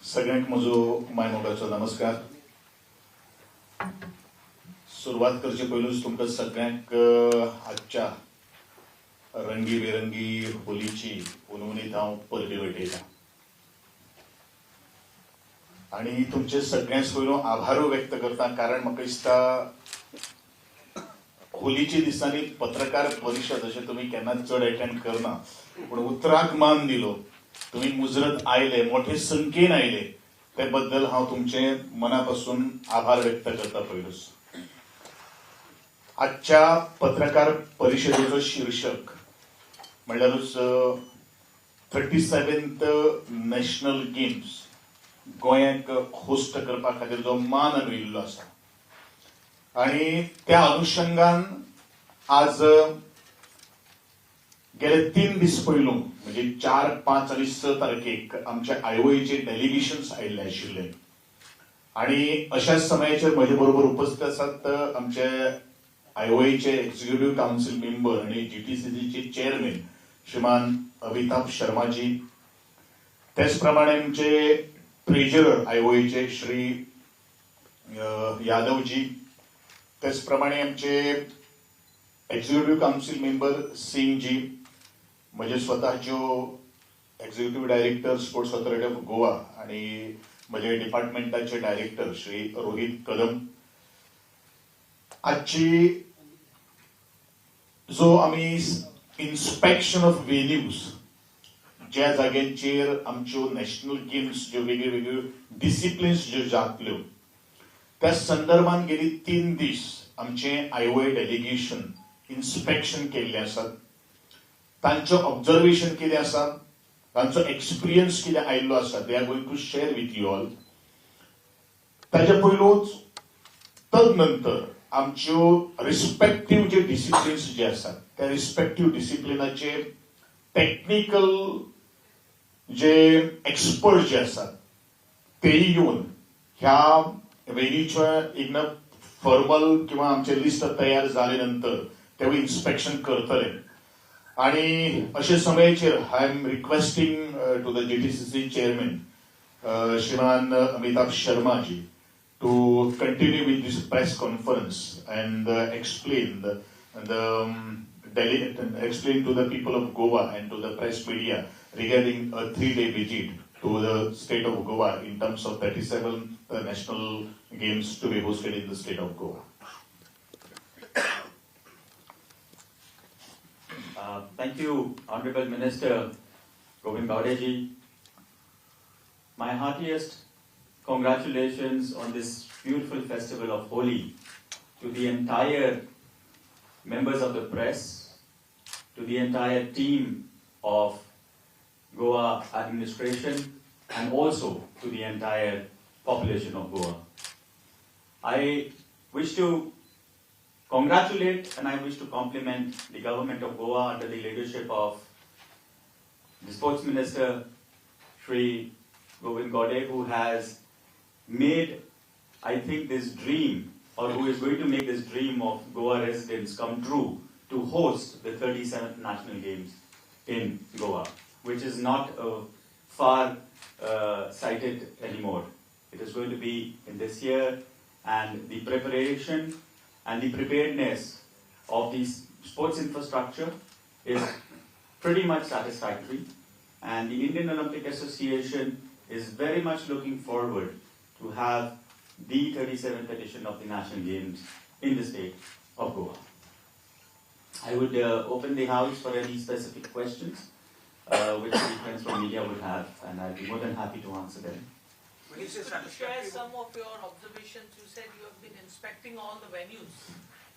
सगळ्यांक म्हजो मायमोगाचो नमस्कार. सुरवात करचे पयलूच तुमकां सगळ्यांक आजच्या रंगीबेरंगी होलीची उनवणीत हांव परबी भेटयतां आनी तुमचे सगळ्यांच पयलू आभारू व्यक्त करता. कारण म्हाका दिसता होलीच्या दिसांनी पत्रकार परिशद अशें तुमी केन्नाच चड अटेंड करना, पूण उतराक मान दिलो, तुम्ही मुजरत आयले, मोठे संख्येन आयले, ते बद्दल हांव तुमचे मनापासून आभार व्यक्त करता. पयलूच आजच्या पत्रकार परिशदेचो शीर्षक म्हणल्यारूच 37th नॅशनल गेम्स गोंयांक होस्ट करपा खातीर जो मान मेळिल्लो आसा आणि त्या अनुषंगान आज गेले 3 दीस पयलू म्हणजे 4, 5 आणि 6 तारखेक आमच्या आयओएचे डेलिगेशन्स आयिल्ले आशिल्ले आणि अशाच समयाचेर म्हजे बरोबर उपस्थित आसात आमचे आयओएचे एक्झिक्युटिव्ह काउन्सिल मेंबर आणि जीटीसीसीचे चेअरमॅन श्रीमान अमिताभ शर्माजी, त्याच प्रमाणे आमचे ट्रेजरर आयओएचे श्री यादवजी, त्याच प्रमाणे आमचे एक्झिक्युटिव्ह काउन्सिल मेंबर सिंगजी, म्हणजे स्वतःच्यो executive director sports authority of Goa आणि म्हणजे डिपार्टमेंटाचे डायरेक्टर श्री रोहित कदम. आजची जो आम्ही इन्स्पेक्शन ऑफ वेन्यूज ज्या जाग्यांचेर आमच्यो नॅशनल गेम्स ज्यो वेगळ्यो वेगळ्यो डिसिप्लिन्स ज्यो जातल्यो त्या संदर्भात गेली 3 दीस आमचे आयओए डेलिगेशन इन्स्पेक्शन केल्ले आसात. तांचो ऑब्झर्वेशन कितें आसा, तांचो एक्सपिरियन्स कितें आयिल्लो आसा, they are going to share with you all. ताच्या पयलूच तदनंतर आमच्यो रिस्पेक्टिव्ह जे डिसिप्लिन्स जे आसात त्या रिस्पेक्टिव्ह डिसिप्लिनाचे टेक्निकल जे एक्सपर्ट जे आसात तेही येऊन ह्या वेन्यूच्या एक फॉर्मल किंवा आमचे लिस्ट तयार झाले नंतर तेव्हा इन्स्पेक्शन करतले. आणि अशा समयाचेर I am requesting to the GTCC chairman Shriman Amitabh Sharmaji to continue with this press conference and explain to the people of Goa and to the press media regarding a 3-day visit to the state of Goa in terms of 37th national games to be hosted in the state of Goa. Thank you, Honorable Minister Govind Gaude ji. My heartiest congratulations on this beautiful festival of Holi to the entire members of the press, to the entire team of Goa administration, and also to the entire population of Goa. I wish to congratulate and I wish to compliment the government of Goa under the leadership of the Sports Minister Shri Govind Gaude, who has made, I think, this dream, or who is going to make this dream of Goa residents come true to host the 37th National Games in Goa, which is not far sighted anymore. It is going to be in this year, and the preparation and the preparedness of the sports infrastructure is pretty much satisfactory, and the Indian Olympic Association is very much looking forward to have the 37th edition of the National Games in the state of Goa. I would open the house for any specific questions which the friends from media would have, and I'll be more than happy to answer them. Minister, share some of your observations. You said you have been inspecting all the venues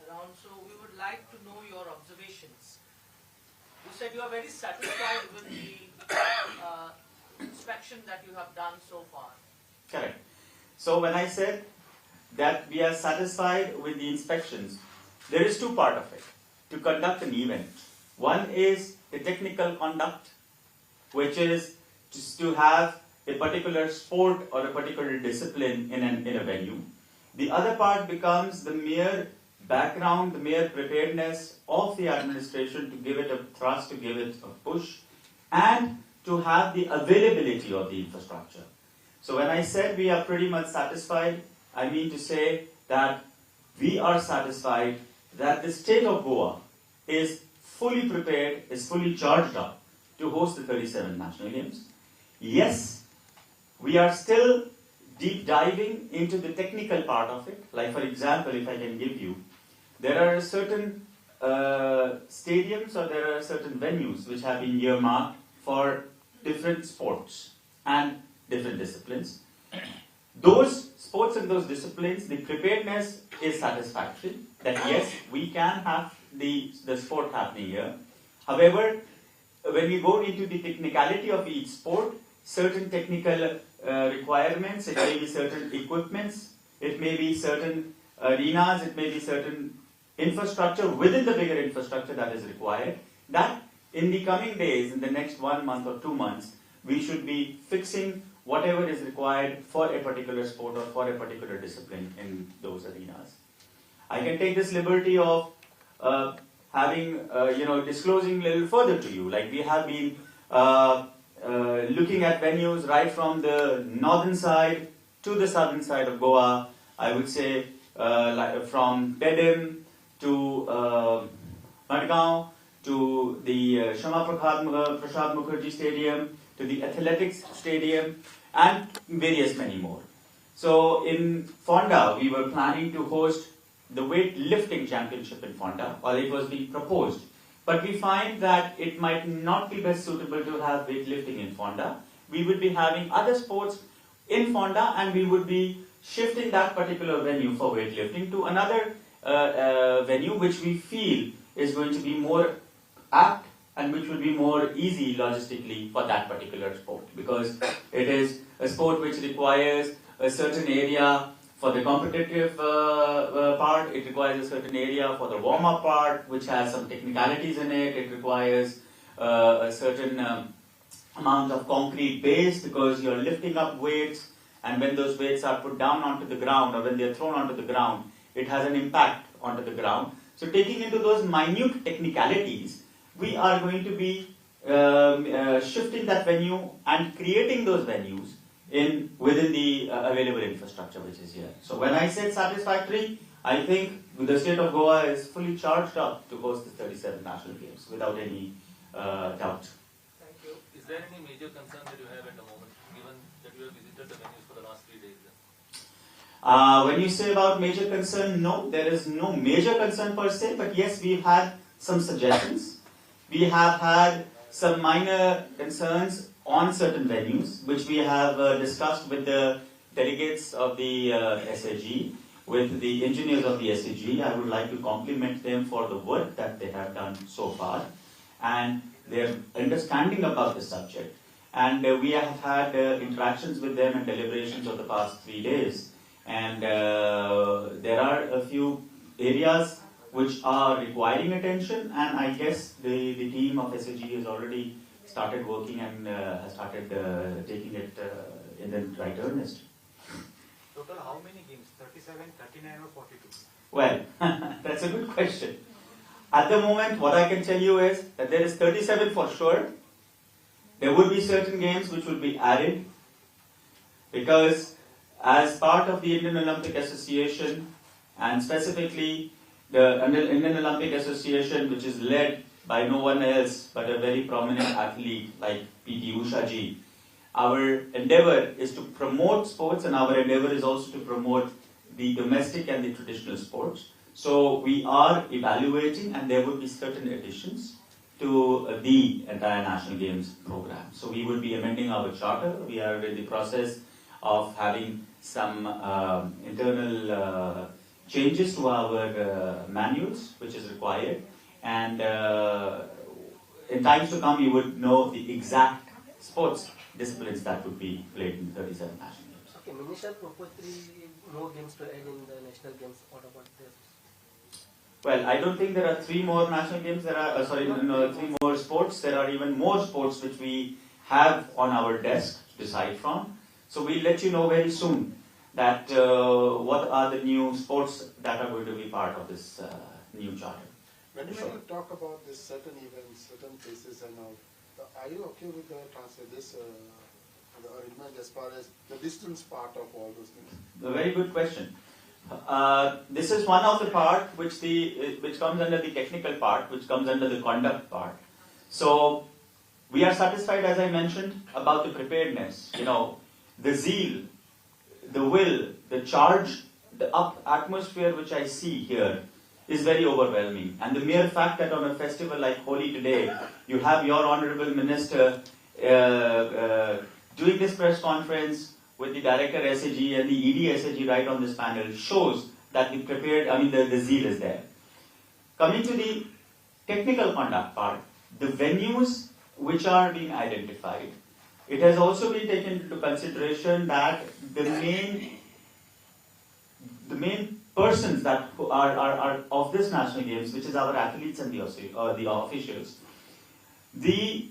around, so we would like to know your observations. You said you are very satisfied with the inspection that you have done so far. Correct. So when I said that we are satisfied with the inspections, there is 2 parts of it to conduct an event. One is the technical conduct, which is just to have a particular sport or a particular discipline in a venue. The other part becomes the mere background, the mere preparedness of the administration to give it a thrust, to give it a push, and to have the availability of the infrastructure. So when I said we are pretty much satisfied, I mean to say that we are satisfied that the state of Goa is fully prepared, is fully charged up to host the 37 national games. Yes, we are still deep diving into the technical part of it. Like for example, if I can give you, there are certain stadiums or there are certain venues which have been earmarked for different sports and different disciplines. Those sports and those disciplines, the preparedness is satisfactory, that yes, we can have the sport happening here. However, when we go into the technicality of each sport, certain technical requirements, it may be certain equipments, it may be certain arenas, it may be certain infrastructure within the bigger infrastructure that is required, that in the coming days, in the next 1 month or 2 months, we should be fixing whatever is required for a particular sport or for a particular discipline in those arenas. I can take this liberty of disclosing a little further to you. Like we have been looking at venues right from the northern side to the southern side of Goa. I would say from Tedim to Madgaon to the Shama Prasad Mukherjee Stadium to the athletics stadium and various many more. So in Fonda, we were planning to host the weightlifting championship in Fonda, while it was being proposed. But we find that it might not be best suitable to have weightlifting in Fonda. We would be having other sports in Fonda and we would be shifting that particular venue for weightlifting to another venue which we feel is going to be more apt and which will be more easy logistically for that particular sport, because it is a sport which requires a certain area for the competitive part, it requires a certain area for the warm-up part, which has some technicalities in it, it requires a certain amount of concrete base because you're lifting up weights, and when those weights are put down onto the ground or when they're thrown onto the ground, it has an impact onto the ground. So taking into those minute technicalities, we are going to be shifting that venue and creating those venues within the available infrastructure which is here. So when I said satisfactory, I think the state of Goa is fully charged up to host the 37 national games without any doubt. Thank you. Is there any major concern that you have at the moment, given that you have visited the venues for the last 3 days? When you say about major concern, no, there is no major concern per se, but yes, we've had some suggestions. We have had some minor concerns on certain venues, which we have discussed with the delegates of the SAG, with the engineers of the SAG. I would like to compliment them for the work that they have done so far and their understanding about the subject. And we have had interactions with them and deliberations of the past 3 days. And there are a few areas which are requiring attention, and I guess the team of SAG has already started working and has started taking it in the right earnest. Total how many games? 37, 39 or 42? Well, that's a good question. At the moment, what I can tell you is that there is 37 for sure. There would be certain games which would be added because as part of the Indian Olympic Association and specifically the Indian Olympic Association, which is led by no one else but a very prominent athlete like P.T. Usha ji, our endeavor is to promote sports and our endeavor is also to promote the domestic and the traditional sports. So we are evaluating and there would be certain additions to the entire National Games program. So we will be amending our charter. We are in the process of having some internal changes to our manuals, which is required. And in times to come, you would know the exact sports disciplines that would be played in the 37 national games. Okay, Minister proposed 3 more games to add in the national games. What about this? Well, I don't think there are 3 more national games. There are 3 more sports. There are even more sports which we have on our desk to decide from. So we'll let you know very soon that what are the new sports that are going to be part of this new charter. When you talk about this certain events, certain places and all, are you okay with the the arrangement as far as the distance part of all those things? A very good question. This is one of the part which comes under the technical part, which comes under the conduct part. So we are satisfied, as I mentioned, about the preparedness. The zeal, the will, the charge, the atmosphere which I see here is very overwhelming. And the mere fact that on a festival like Holi today, you have your Honorable Minister doing this press conference with the Director SAG and the ED SAG right on this panel shows that the zeal is there. Coming to the technical conduct part, the venues which are being identified, it has also been taken into consideration that the main persons that are of this national games, which is our athletes and the officials, the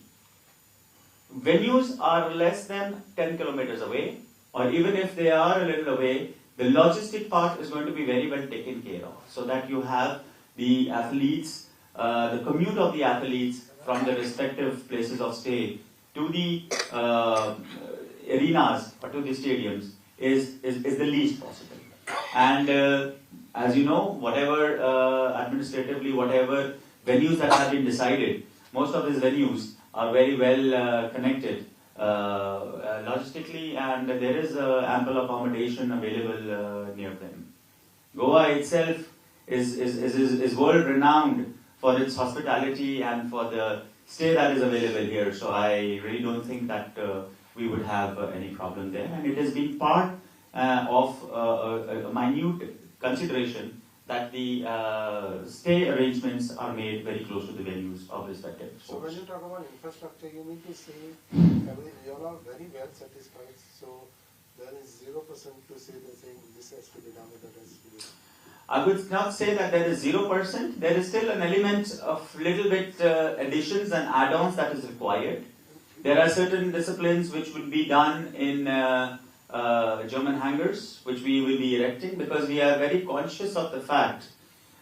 venues are less than 10 kilometers away, or even if they are a little away, the logistic part is going to be very well taken care of, so that you have the athletes, the commute of the athletes from the respective places of stay to the arenas or to the stadiums is the least possible. And as you know, whatever administratively, whatever venues that have been decided, most of these venues are very well connected logistically, and there is ample accommodation available near them. Goa itself is world renowned for its hospitality and for the stay that is available here. So I really don't think that we would have any problem there. And it has been part of a minute consideration that the stay arrangements are made very close to the venues of respective sports. So when you talk about infrastructure, you mean to say you are all very well satisfied, so there is 0% to say they're saying this has to be done or that has to be done? I would not say that there is 0%. There is still an element of little bit additions and add-ons that is required. There are certain disciplines which would be done in German hangars, which we will be erecting, because we are very conscious of the fact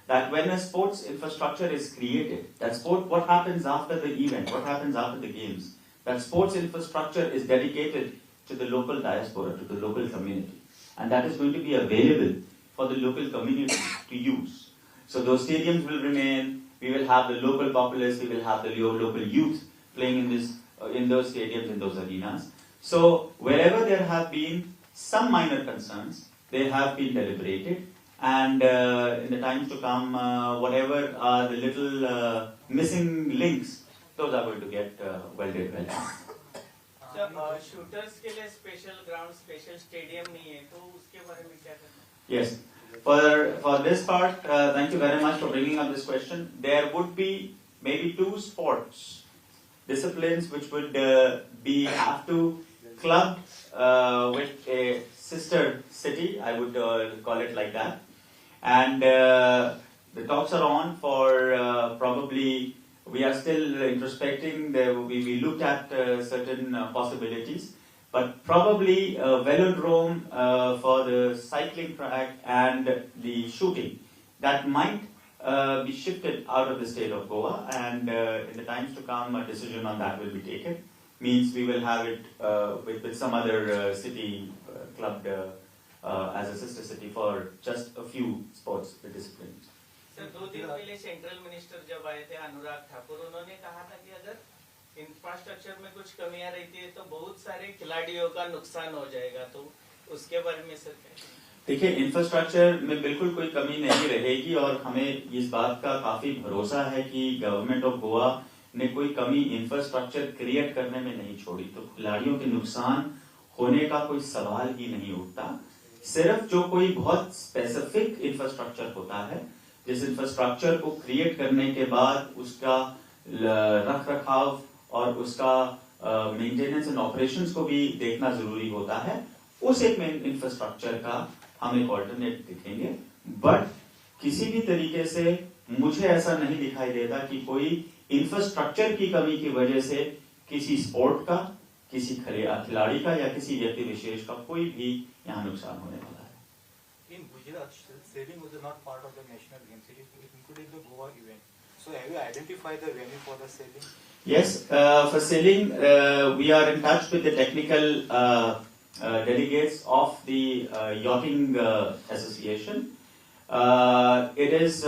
that when a sports infrastructure is created, what happens after the event, what happens after the games, that sports infrastructure is dedicated to the local diaspora, to the local community. And that is going to be available for the local community to use. So those stadiums will remain, we will have the local populace, we will have the local youth playing in those stadiums, in those arenas. So wherever there have been some minor concerns, they have been deliberated, and in the times to come, whatever are the little missing links, those are going to get welded well. So shooters के लिए special ground, special stadium नहीं है, तो उसके बारे में क्या करना? Yes, for this part, thank you very much for bringing up this question. There would be maybe 2 sports disciplines which would have to clubbed with a sister city, I would call it like that. And the talks are on for probably, we are still introspecting, we looked at certain possibilities, but probably a velodrome for the cycling track and the shooting, that might be shifted out of the state of Goa, and in the times to come a decision on that will be taken. Means we will have it with some other city clubbed as a sister city for just a few sports disciplines. Sir 2 दिन पहले central minister जब आए थे अनुराग ठाकुर, उन्होंने कहा था कि अगर इंफ्रास्ट्रक्चर में कुछ कमियां रहती है तो बहुत सारे खिलाड़ियों का नुकसान हो जाएगा, तो उसके बारे में सर क्या? देखिए, इंफ्रास्ट्रक्चर में बिल्कुल कोई कमी नहीं रहेगी, और हमें इस बात का काफी भरोसा है कि गवर्नमेंट ऑफ गोवा ने कोई कमी इंफ्रास्ट्रक्चर क्रिएट करने में नहीं छोड़ी, तो खिलाड़ियों के नुकसान होने का कोई सवाल ही नहीं उठता। सिर्फ जो कोई बहुत स्पेसिफिक इंफ्रास्ट्रक्चर होता है, जिस इंफ्रास्ट्रक्चर को क्रिएट करने के बाद उसका रख रखाव और उसका मेंटेनेंस एंड ऑपरेशंस को भी देखना जरूरी होता है, उस एक इंफ्रास्ट्रक्चर का हम एक ऑल्टरनेट दिखेंगे। बट किसी भी तरीके से मुझे ऐसा नहीं दिखाई देता कि कोई इंफ्रास्ट्रक्चर की कमी की वजह से किसी स्पोर्ट का, किसी खिलाड़ी का या किसी व्यक्ति विशेष का कोई भी यहाँ नुकसान होने वाला है। In Gujarat, sailing was not part of the national games. It included the Goa event. So have you identified the venue for the sailing? Yes, for sailing, we are in touch with the technical delegates of the Yachting Association. It is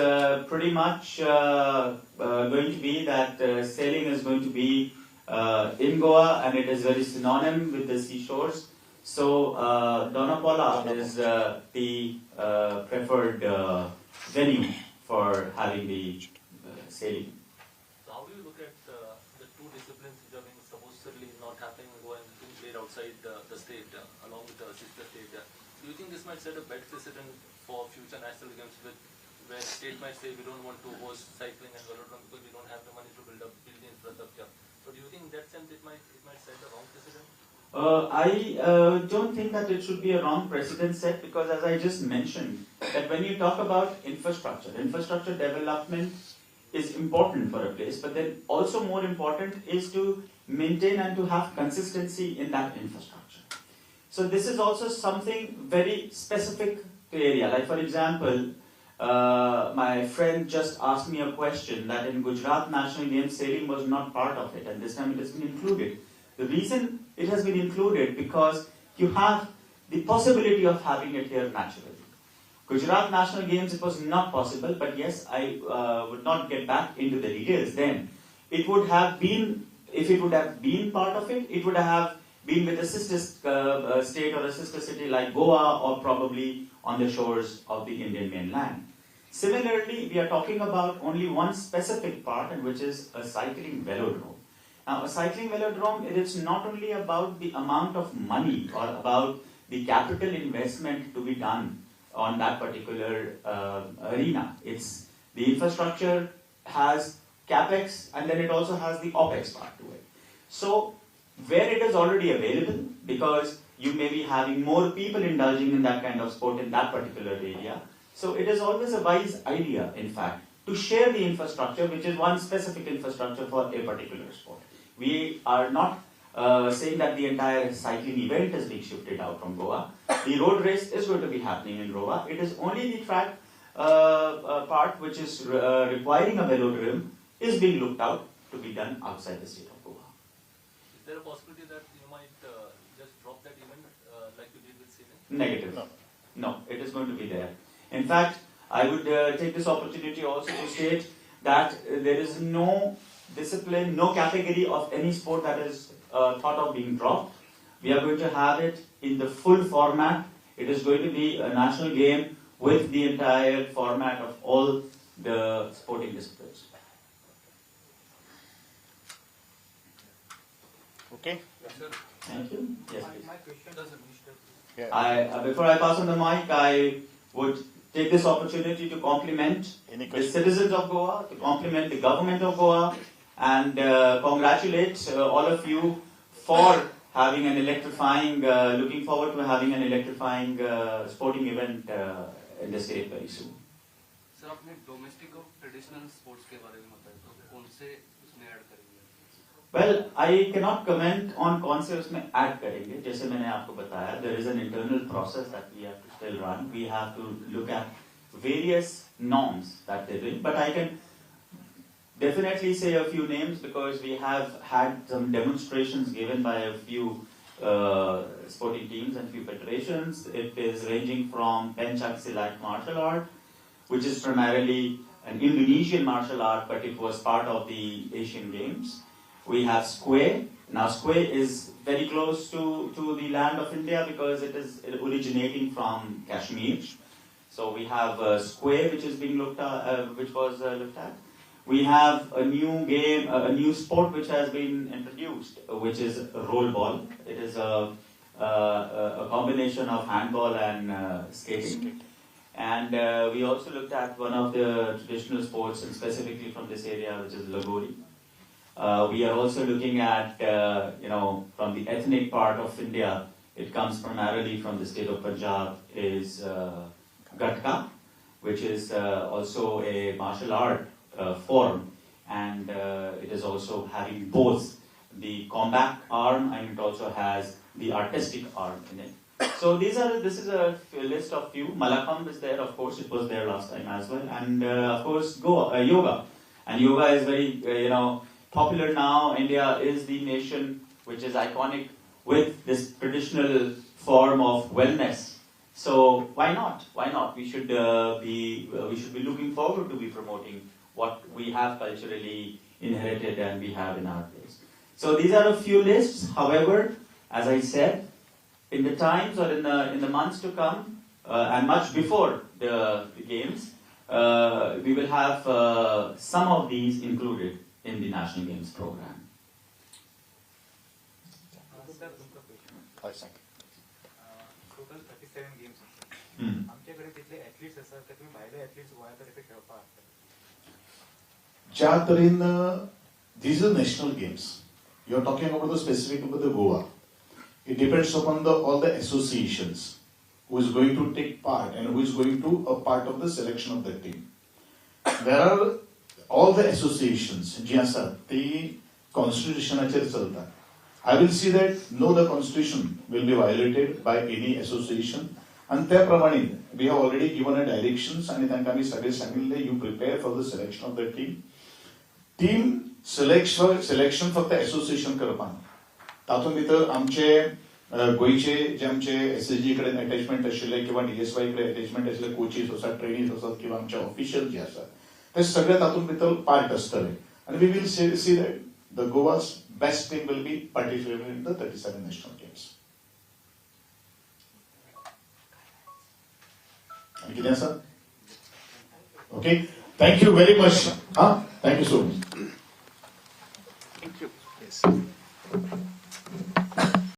pretty much going to be that sailing is going to be in Goa, and it is very synonym with the seashores. So Donapaula is the preferred venue for having the sailing. So how do you look at the two disciplines which are being supposedly not happening in Goa and being played outside the state, along with the sister state? Do you think this might set a bad precedent for future national games where state might say we don't want to host cycling and velodrome because we don't have the money to build the infrastructure? So do you think in that sense it might set a wrong precedent? I don't think that it should be a wrong precedent set, because as I just mentioned, that when you talk about infrastructure development is important for a place, but then also more important is to maintain and to have consistency in that infrastructure. So this is also something very specific to area. Like for example, my friend just asked me a question that in Gujarat National Games sailing was not part of it, and this time it has been included. The reason it has been included because you have the possibility of having it here naturally. Gujarat National Games, it was not possible, but yes, I would not get back into the details then. It would have been, if it would have been part of it, it would have been with a sister state or a sister city like Goa, or probably on the shores of the Indian mainland. Similarly, we are talking about only one specific part, and which is a cycling velodrome. Now, a cycling velodrome, it is not only about the amount of money or about the capital investment to be done on that particular arena. It's the infrastructure has capex, and then it also has the opex part to it. So, where it is already available, because you may be having more people indulging in that kind of sport in that particular area, so it is always a wise idea, in fact, to share the infrastructure, which is one specific infrastructure for a particular sport. We are not saying that the entire cycling event is being shifted out from Goa. The road race is going to be happening in Goa. It is only the track part which is requiring a velodrome is being looked out to be done outside the state of Goa. Is there a possibility that you might just drop that event like you did with sailing? Negative. No, it is going to be there. In fact, I would take this opportunity also to state that there is no discipline, no category of any sport that is thought of being dropped. We are going to have it in the full format. It is going to be a national game with the entire format of all the sporting disciplines. Okay. Thank you. Yes, please. My question doesn't Before I pass on the mic, I would take this opportunity to compliment the citizens of Goa, to compliment the government of Goa, and congratulate all of you for having an electrifying, looking forward to having an electrifying sporting event in the state very soon. Sir आपने domestic और traditional sports के बारे में बताया तो कौन से उसमें ऐड करेंगे? Well, I cannot comment on कौन से उसमें add करेंगे. जैसे मैंने आपको बताया, there is an internal process that we have to still run. We have to look at various norms that they're doing, but I can definitely say a few names because we have had some demonstrations given by a few sporting teams and few federations. It is ranging from Pencak Silat martial art, which is primarily an Indonesian martial art, but it was part of the Asian Games. We have Square. Now Square is very close to the land of India because it is originating from Kashmir. So we have Square, which is being looked at, which was looked at. We have a new game, a new sport which has been introduced, which is roll ball. It is a combination of handball and skating. And we also looked at one of the traditional sports, and specifically from this area, which is Lagori. We are also looking at, from the ethnic part of India, it comes primarily from the state of Punjab, is Gatka, which is also a martial art form, and it is also having both the combat arm and it also has the artistic arm in it. So this is a list of few. Malakhamb is there, of course, it was there last time as well, and of course yoga. And yoga is very, popular now. India is the nation which is iconic with this traditional form of wellness. So why not? Why not? We should be looking forward to be promoting what we have culturally inherited and we have in our place. So these are a few lists. However, as I said, in the times or in the months to come, and much before the games, we will have some of these included in the National Games program. Total 37 games Hmm. आमच्याकडे तिथले athletes असतात ते तुम्ही भायले athletes गोंया तर्फे खेळपा ज्या तरेन these are national games. You are talking about the specific about the Goa. It depends upon all the associations who is going to take part and who is going to a part of the selection of the team. There are all the associations जी आसात ती constitutionाचेर चलतात. I will see that no, the constitution will be violated by any association. And त्या प्रमाणे we have already given a directions आणि तांकां आमी सगळे सांगिल्ले you prepare for the selection of the team. Team selection फक्त association करपाना. तातूंत भितर आमचे गोंयचे जे आमचे SSG कडेन अटॅचमेंट आशिल्ले किंवा DSY कडेन अटॅचमेंट आशिल्ले कोचीस आसात, ट्रेनीज आसात किंवा आमचे ऑफिशियल जे आसात ते सगळे तातूंत भितर पार्ट आसतले. And we will see that the Goa's best team will be participating in the 37 national games. Anything else, sir? Okay. Thank you very much. Thank you so much.